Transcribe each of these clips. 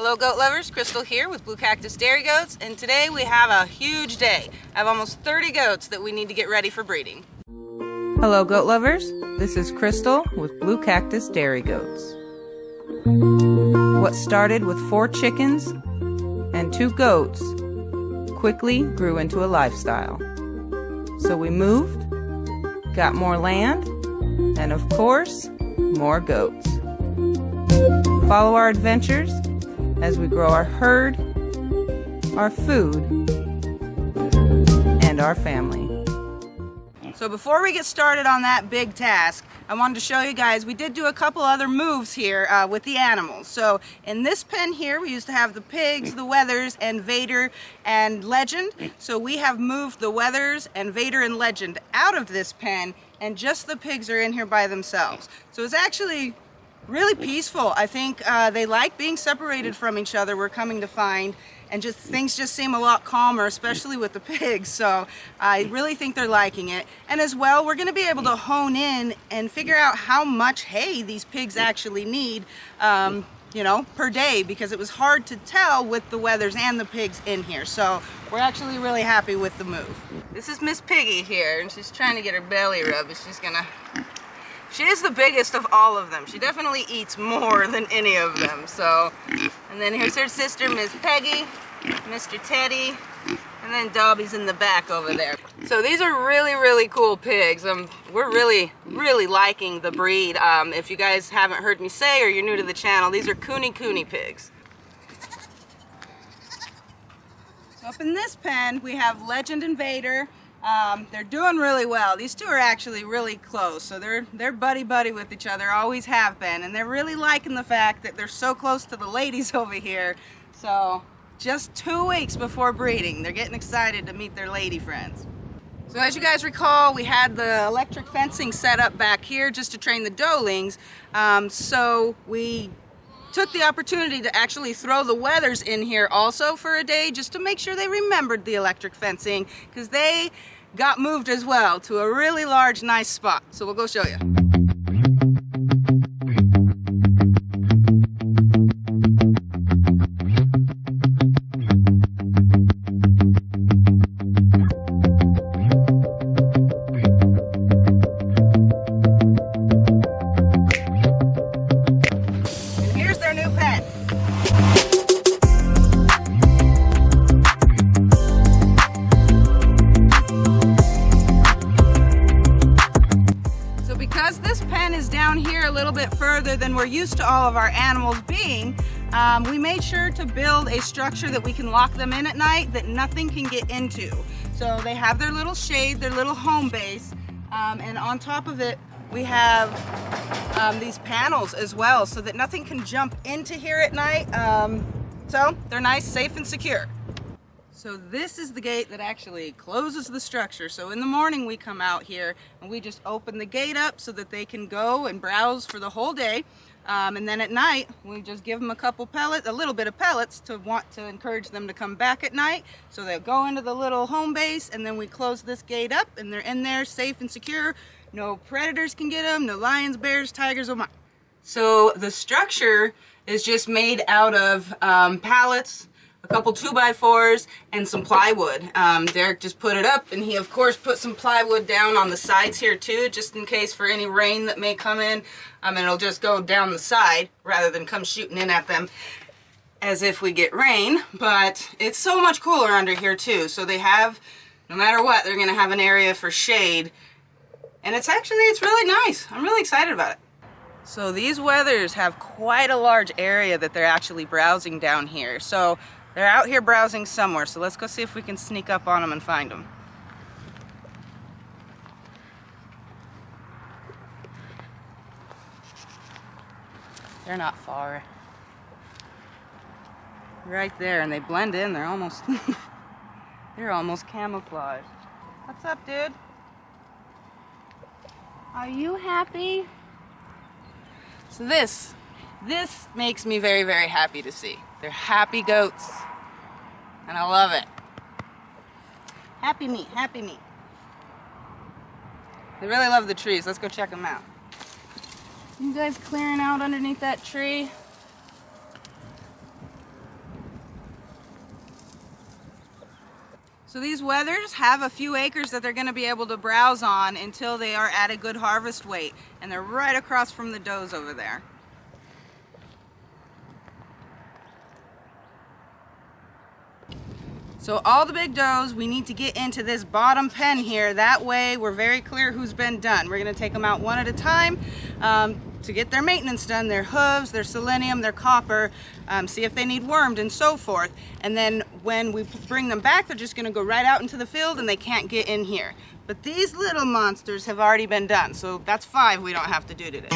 Hello goat lovers, Crystal here with Blue Cactus Dairy Goats, and today we have a huge day. I have almost 30 goats that we need to get ready for breeding. Hello goat lovers, this is Crystal with Blue Cactus Dairy Goats. What started with 4 chickens and 2 goats quickly grew into a lifestyle. So we moved, got more land, and of course, more goats. Follow our adventures as we grow our herd, our food, and our family. So before we get started on that big task, I wanted to show you guys, we did do a couple other moves here with the animals. So in this pen here, we used to have the pigs, the wethers, and Vader and Legend. So we have moved the wethers and Vader and Legend out of this pen, and just the pigs are in here by themselves. So it's actually really peaceful. I think they like being separated from each other, we're coming to find, and just things just seem a lot calmer, especially with the pigs. So I really think they're liking it. And as well, we're going to be able to hone in and figure out how much hay these pigs actually need, you know, per day, because it was hard to tell with the wethers and the pigs in here. So we're actually really happy with the move. This is Miss Piggy here, and she's trying to get her belly rubbed. She is the biggest of all of them. She definitely eats more than any of them. So, and then here's her sister, Miss Peggy, Mr. Teddy, and then Dobby's in the back over there. So these are really, really cool pigs. We're really, really liking the breed. If you guys haven't heard me say, or you're new to the channel, these are Kunekune Pigs. So up in this pen, we have Legend and Vader. They're doing really well. These two are actually really close, so they're buddy-buddy with each other, always have been, and they're really liking the fact that they're so close to the ladies over here. So just 2 weeks before breeding, they're getting excited to meet their lady friends. So as you guys recall, we had the electric fencing set up back here just to train the doelings, so we took the opportunity to actually throw the wethers in here also for a day, just to make sure they remembered the electric fencing, because they got moved as well to a really large, nice spot. So we'll go show you. Because this pen is down here a little bit further than we're used to all of our animals being, we made sure to build a structure that we can lock them in at night that nothing can get into. So they have their little shade, their little home base, and on top of it we have these panels as well, so that nothing can jump into here at night. So they're nice, safe, and secure. So this is the gate that actually closes the structure. So in the morning we come out here and we just open the gate up so that they can go and browse for the whole day. And then at night we just give them a little bit of pellets to want to encourage them to come back at night. So they'll go into the little home base, and then we close this gate up and they're in there safe and secure. No predators can get them, no lions, bears, tigers, or mice. So the structure is just made out of pallets, a couple 2x4s, and some plywood. Derek just put it up, and he of course put some plywood down on the sides here too, just in case for any rain that may come in, and it'll just go down the side rather than come shooting in at them as if we get rain. But it's so much cooler under here too, so they have, no matter what, they're gonna have an area for shade, and it's really nice. I'm really excited about it. So these wethers have quite a large area that they're actually browsing down here. So they're out here browsing somewhere, so let's go see if we can sneak up on them and find them. They're not far. Right there, and they blend in. They're almost they're almost camouflaged. What's up, dude? Are you happy? So this makes me very, very happy to see. They're happy goats, and I love it. Happy meat, happy meat. They really love the trees. Let's go check them out. You guys clearing out underneath that tree? So these wethers have a few acres that they're going to be able to browse on until they are at a good harvest weight. And they're right across from the does over there. So all the big does, we need to get into this bottom pen here. That way we're very clear who's been done. We're going to take them out one at a time to get their maintenance done, their hooves, their selenium, their copper, see if they need wormed and so forth. And then when we bring them back, they're just going to go right out into the field and they can't get in here. But these little monsters have already been done, so that's 5 we don't have to do today.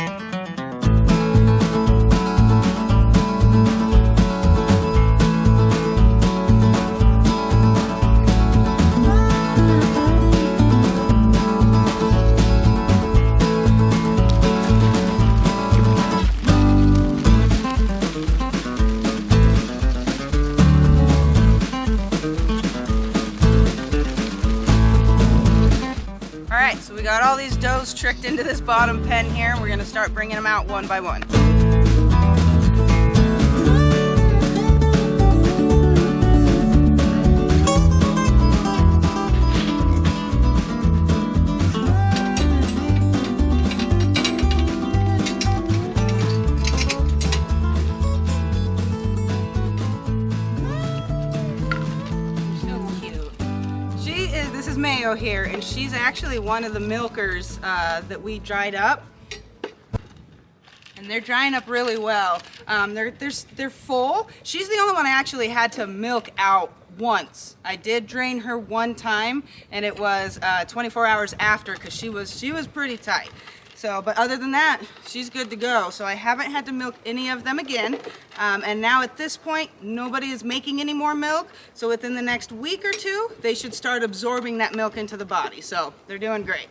Alright, so we got all these does tricked into this bottom pen here. We're going to start bringing them out one by one. Mayo here, and she's actually one of the milkers that we dried up, and they're drying up really well. They're full. She's the only one I actually had to milk out once. I did drain her one time, and it was 24 hours after because she was pretty tight. So, but other than that, she's good to go. So I haven't had to milk any of them again. And now at this point, nobody is making any more milk. So within the next week or two, they should start absorbing that milk into the body. So they're doing great.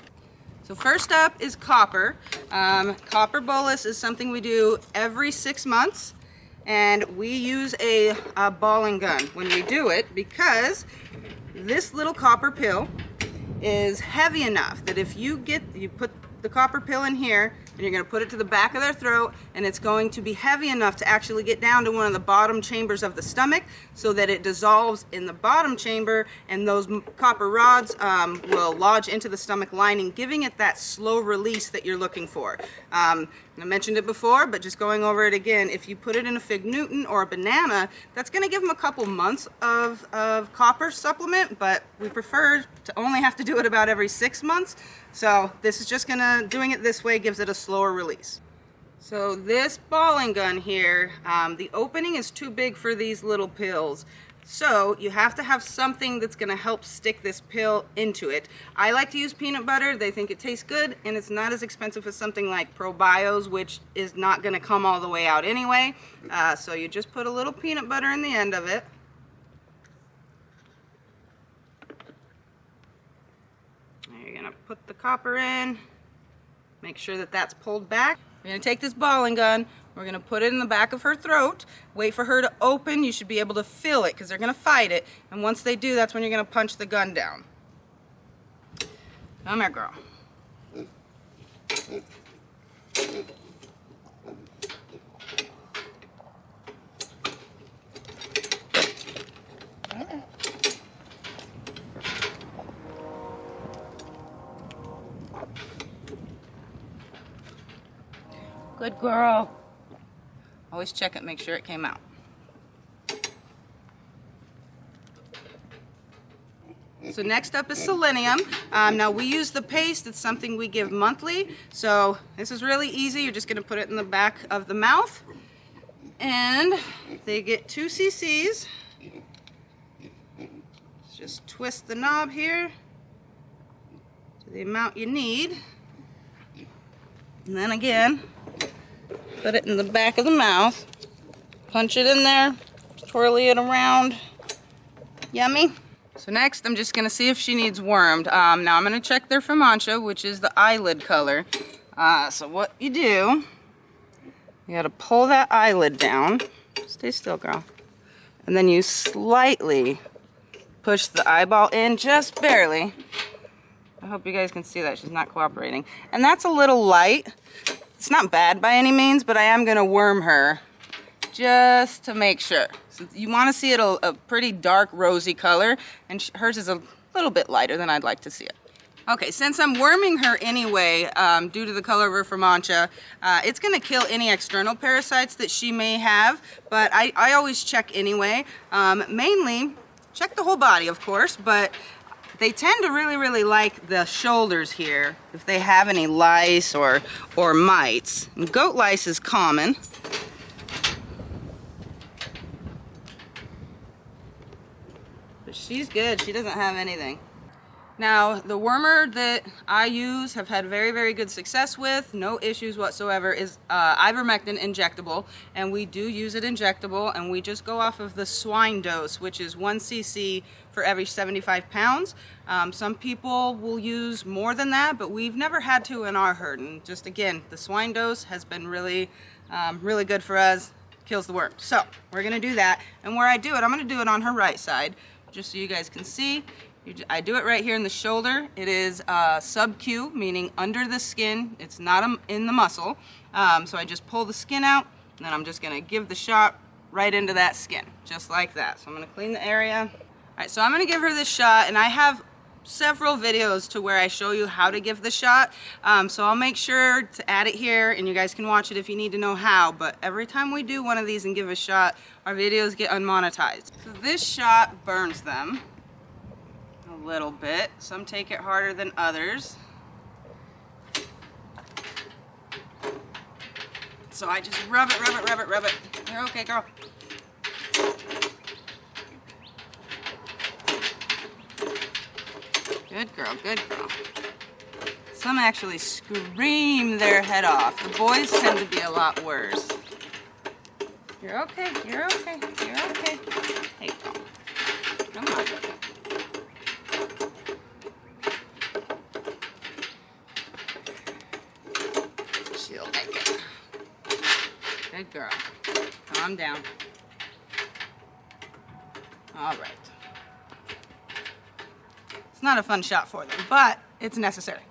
So first up is copper. Copper bolus is something we do every 6 months. And we use a balling gun when we do it because this little copper pill is heavy enough that if you put the copper pill in here and you're going to put it to the back of their throat, and it's going to be heavy enough to actually get down to one of the bottom chambers of the stomach so that it dissolves in the bottom chamber, and those copper rods will lodge into the stomach lining, giving it that slow release that you're looking for. I mentioned it before, but just going over it again, if you put it in a fig Newton or a banana, that's going to give them a couple months of copper supplement, but we prefer to only have to do it about every 6 months. So this is just doing it this way gives it a slower release. So this balling gun here, the opening is too big for these little pills. So you have to have something that's going to help stick this pill into it. I like to use peanut butter. They think it tastes good, and it's not as expensive as something like Probios, which is not going to come all the way out anyway. So you just put a little peanut butter in the end of it. You're going to put the copper in. Make sure that that's pulled back. We're going to take this balling gun. We're going to put it in the back of her throat, wait for her to open. You should be able to feel it because they're going to fight it. And once they do, that's when you're going to punch the gun down. Come here, girl. Good girl. Always check it, make sure it came out. So next up is selenium. Now we use the paste, it's something we give monthly. So this is really easy. You're just gonna put it in the back of the mouth. And they get 2 cc's. Just twist the knob here to the amount you need. And then again, put it in the back of the mouth, punch it in there, twirly it around. Yummy. So next, I'm just gonna see if she needs wormed. Now I'm gonna check their Fumancha, which is the eyelid color. So what you do, you gotta pull that eyelid down. Stay still, girl. And then you slightly push the eyeball in, just barely. I hope you guys can see that. She's not cooperating. And that's a little light. It's not bad by any means, but I am going to worm her just to make sure. So you want to see it a pretty dark rosy color, and hers is a little bit lighter than I'd like to see it. Okay, since I'm worming her anyway, due to the color of her Fremantia, it's going to kill any external parasites that she may have, but I always check anyway. Mainly, check the whole body, of course, but they tend to really like the shoulders here, if they have any lice or mites. And goat lice is common. But she's good, she doesn't have anything. Now, the wormer that I use, have had very good success with, no issues whatsoever, is ivermectin injectable, and we do use it injectable, and we just go off of the swine dose, which is 1 cc for every 75 pounds. Some people will use more than that, but we've never had to in our herd, and just again, the swine dose has been really good for us, kills the worm. So, we're gonna do that, and where I do it, I'm gonna do it on her right side, just so you guys can see. I do it right here in the shoulder. It is sub-Q, meaning under the skin. It's not in the muscle. So I just pull the skin out, and then I'm just gonna give the shot right into that skin, just like that. So I'm gonna clean the area. All right, so I'm gonna give her this shot, and I have several videos to where I show you how to give the shot. So I'll make sure to add it here, and you guys can watch it if you need to know how, but every time we do one of these and give a shot, our videos get unmonetized. So this shot burns them a little bit. Some take it harder than others. So I just rub it. You're okay, girl. Good girl, good girl. Some actually scream their head off. The boys tend to be a lot worse. You're okay, you're okay, you're okay. Hey, girl. Come on. She'll make it. Good girl. Calm down. All right. It's not a fun shot for them, but it's necessary.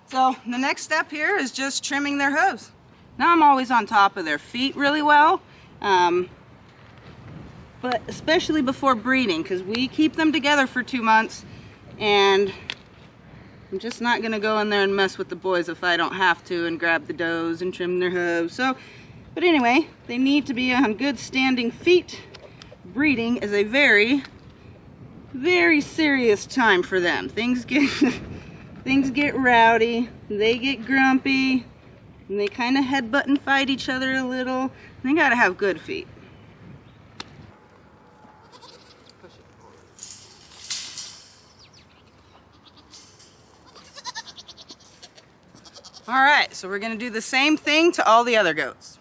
So the next step here is just trimming their hooves. Now I'm always on top of their feet really well, but especially before breeding, because we keep them together for 2 months, and I'm just not gonna go in there and mess with the boys if I don't have to and grab the does and trim their hooves. So, but anyway, they need to be on good standing feet. Breeding is a very serious time for them. Things get rowdy, they get grumpy, and they kind of headbutt and fight each other a little. They gotta have good feet. All right, so we're gonna do the same thing to all the other goats.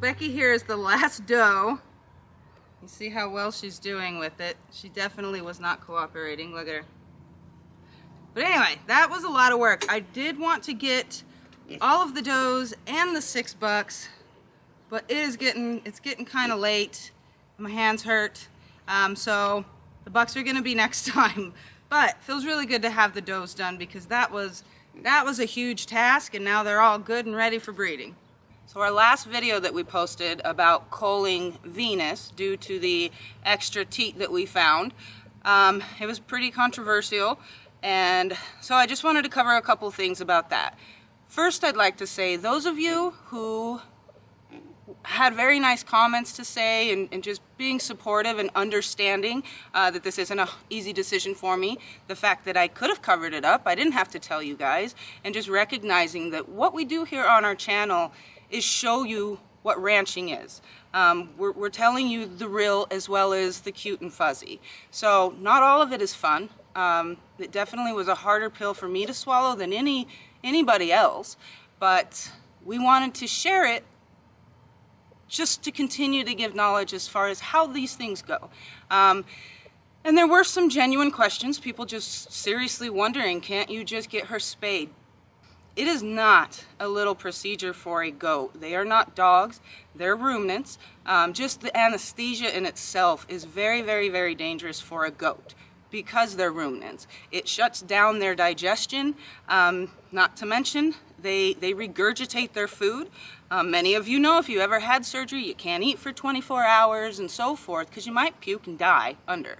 Becky here is the last doe. You see how well she's doing with it. She definitely was not cooperating. Look at her. But anyway, that was a lot of work. I did want to get all of the does and the 6 bucks, but it's getting kind of late. My hands hurt. So the bucks are gonna be next time. But it feels really good to have the does done because that was a huge task, and now they're all good and ready for breeding. So our last video that we posted about culling Venus due to the extra teat that we found, it was pretty controversial, and so I just wanted to cover a couple things about that. First, I'd like to say those of you who had very nice comments to say and just being supportive and understanding that this isn't an easy decision for me, the fact that I could have covered it up, I didn't have to tell you guys, and just recognizing that what we do here on our channel is show you what ranching is. We're telling you the real as well as the cute and fuzzy. So not all of it is fun. It definitely was a harder pill for me to swallow than anybody else, but we wanted to share it just to continue to give knowledge as far as how these things go. And there were some genuine questions, people just seriously wondering, can't you just get her spayed? It is not a little procedure for a goat. They are not dogs, they're ruminants. Just the anesthesia in itself is very, very, very dangerous for a goat because they're ruminants. It shuts down their digestion, not to mention they regurgitate their food. Many of you know if you ever had surgery, you can't eat for 24 hours and so forth because you might puke and die under.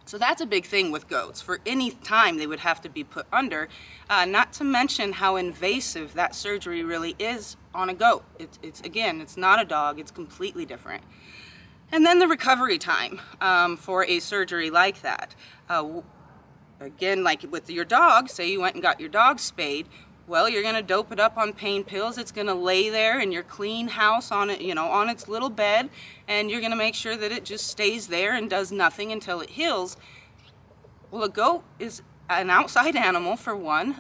So that's a big thing with goats. For any time they would have to be put under, not to mention how invasive that surgery really is on a goat. It's not a dog, it's completely different. And then the recovery time for a surgery like that. Again, like with your dog, say you went and got your dog spayed, well, you're gonna dope it up on pain pills. It's gonna lay there in your clean house on it, on its little bed, and you're gonna make sure that it just stays there and does nothing until it heals. Well, a goat is an outside animal for one.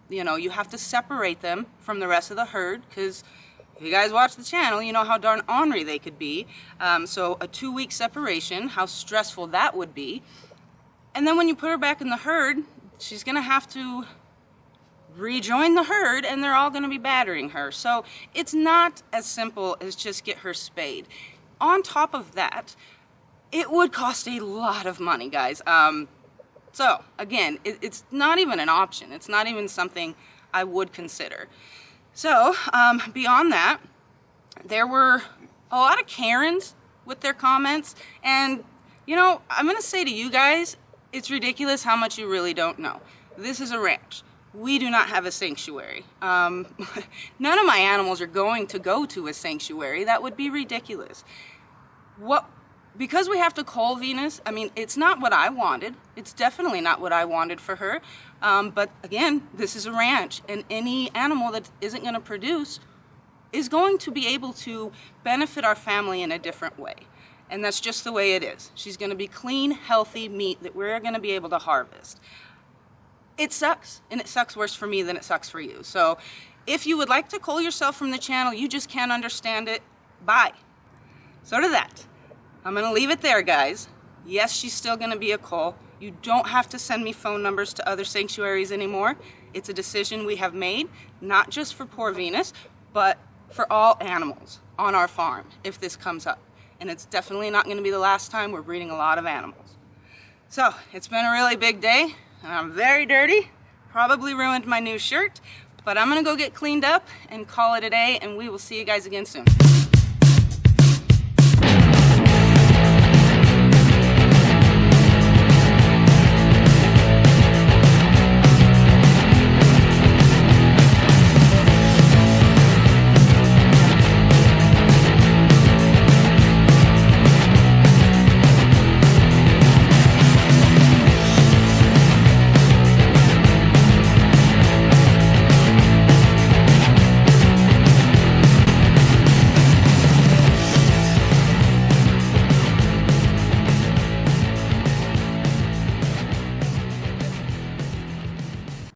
You have to separate them from the rest of the herd because if you guys watch the channel, you know how darn ornery they could be. So a 2-week separation, how stressful that would be. And then when you put her back in the herd, she's gonna have to rejoin the herd and they're all gonna be battering her. So it's not as simple as just get her spayed. On top of that, it would cost a lot of money, guys. So again, it's not even an option. It's not even something I would consider. So beyond that, there were a lot of Karens with their comments, and I'm gonna say to you guys, it's ridiculous how much you really don't know. This is a ranch. We do not have a sanctuary. None of my animals are going to go to a sanctuary. That would be ridiculous. Because we have to cull Venus, I mean, it's not what I wanted. It's definitely not what I wanted for her. But again, this is a ranch, and any animal that isn't going to produce is going to be able to benefit our family in a different way. And that's just the way it is. She's going to be clean, healthy meat that we're going to be able to harvest. It sucks, and it sucks worse for me than it sucks for you. So if you would like to cull yourself from the channel, you just can't understand it, bye. So to that, I'm going to leave it there, guys. Yes, she's still going to be a cull. You don't have to send me phone numbers to other sanctuaries anymore. It's a decision we have made, not just for poor Venus, but for all animals on our farm if this comes up. And it's definitely not going to be the last time we're breeding a lot of animals. So it's been a really big day, and I'm very dirty. Probably ruined my new shirt, but I'm going to go get cleaned up and call it a day, and we will see you guys again soon.